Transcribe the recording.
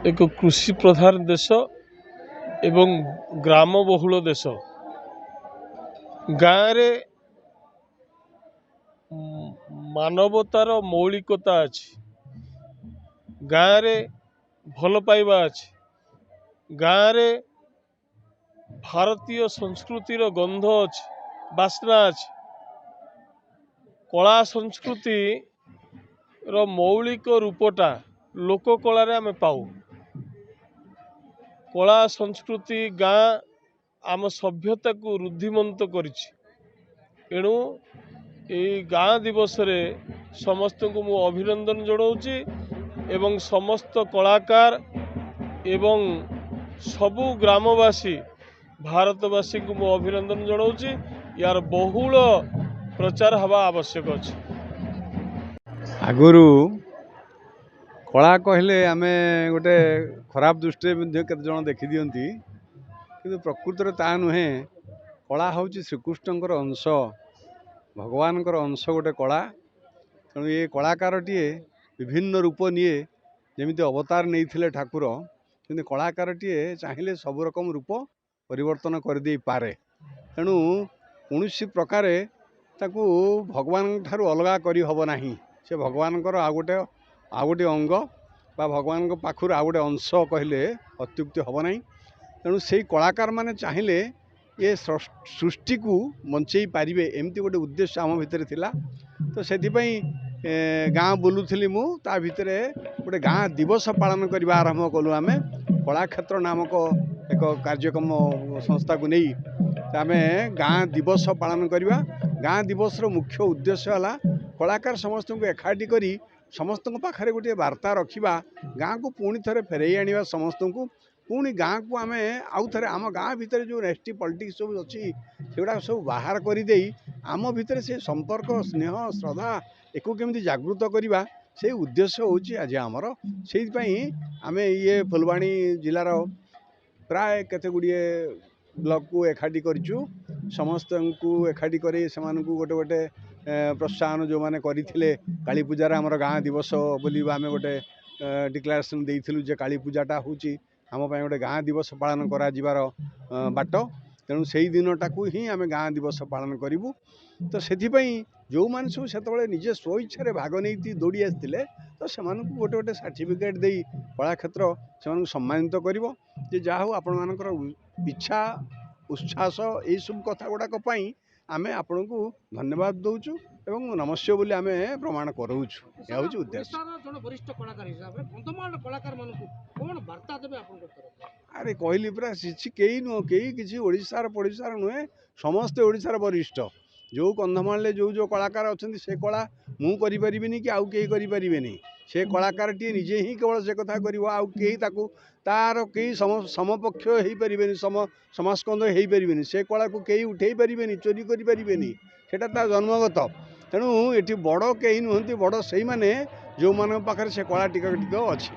एक कृषि प्रधान देश एवं ग्राम बहुल देश। गाँव रे मानवतार मौलिकता अच्छी, गाँव रे भल पाइबा अच्छी, गाँव रे भारतीय संस्कृतिर गंध अच्छी, बास्ना अच्छी। कला संस्कृति रो मौलिक रूपटा लोक कला रे आमे पाऊ। कला संस्कृति गाँ आम सभ्यता को रुद्धिमंत करिछि। एणु यही गाँ दिवस रे समस्त को मु अभिनंदन जनाऊँची एवं समस्त कलाकार एवं सबु ग्रामवासी भारतवासी को मु अभिनंदन जनाऊँची। यार बहुल प्रचार हवा आवश्यक अछि। आगुरु कला कहले आमे गोटे खराब दृष्टि केते जन देखि दियंती, किंतु प्रकृतिर ता नुहे। कला हूँ श्रीकृष्णकर अंश, भगवानकर अंश गोटे कला। तेणु ये कलाकारटीए विभिन्न रूप निए, जमी अवतार नहीं ठाकुर, कि कलाकारटीए चाहिए सब रकम रूप परिवर्तन करदे पारे। तेणु कौन प्रकार ताकू भगवान ठारू अलगा करी हब नाही। से भगवान आ गोटे अंग बा भगवान पाखर आ गोटे अंश कहले अत्युक्ति हब नाही। तेणु से कलाकार माने चाहिए ये सृष्टि को बंचई पारे, एमती गोटे उद्देश्य आम भितर थिला। तो से गाँ बुलूली मु ता भितर गोटे गाँ दिवस पालन करने आरंभ कलु। आम कलाक्षेत्र नामक एक कार्यक्रम संस्था को नहीं आम गाँ दिवस पालन करवा। गाँ दिवस मुख्य उद्देश्य है कलाकार समस्त को एकाठी करी समस्त पाखे गोटे वार्ता रखा, गाँ को पुणी थे फेरई आने समस्त को, पुणी गाँ को आम आउ थे आम गाँ भितर जो नेस्टी पॉलिटिक्स सब अच्छी सेगुड़ा सब बाहर करदे आम भितर से संपर्क स्नेह श्रद्धा एक केमी जागृत करवा, से उद्देश्य होची आज आमर। से आम ये फुलवाणी जिलार प्राय केते गुड़िए ब्लॉक को एकाठी करूँ। समस्त को एकाठी कर गोटे गोटे प्रोत्साहन जो मैंने करते काली पूजार आमर गाँ दिवस बोली आम गोटे डिक्लेरेसन देइथिलु जे काली पूजाटा होची आम गोटे गाँ दिवस पालन करा जिवार बाट। तेणु से दिनटा को ही आम गाँ दिवस पालन करूँ। तो से जो मैंने सब से निजे स्वइच्छा भाग नहीं दौड़ी आसते तो से गोटे गोटे सर्टिफिकेट दे कलाक्षेत्र से सम्मानित कर जहाँ आप इच्छा उत्साह यही सब कथा गुड़ाक आम आपण को धन्यवाद दौचु एवं नमस्य बोली आम प्रमाण कराऊँ। यह हूँ उद्देश्य। अरे कहली पूरा कई नुह कई किसी ओडिशार पड़ोशार नुहे, समस्ते ओडिशार वरिष्ठ। जो कंधमाल जो कलाकार अच्छा से कला मु करें कि आउ कई करें, से कलाकार टी निजे ही केवल से कथा कर तार कई समपक्ष हो पारे, समास्कंद हो पारे, से कला को कई उठे पारे, चोरी करें सेटा तार जन्मगत। तेणु ये बड़ कई नुहति, बड़ से मैंने जो मान पाखे से कला टिक टिक अच्छी।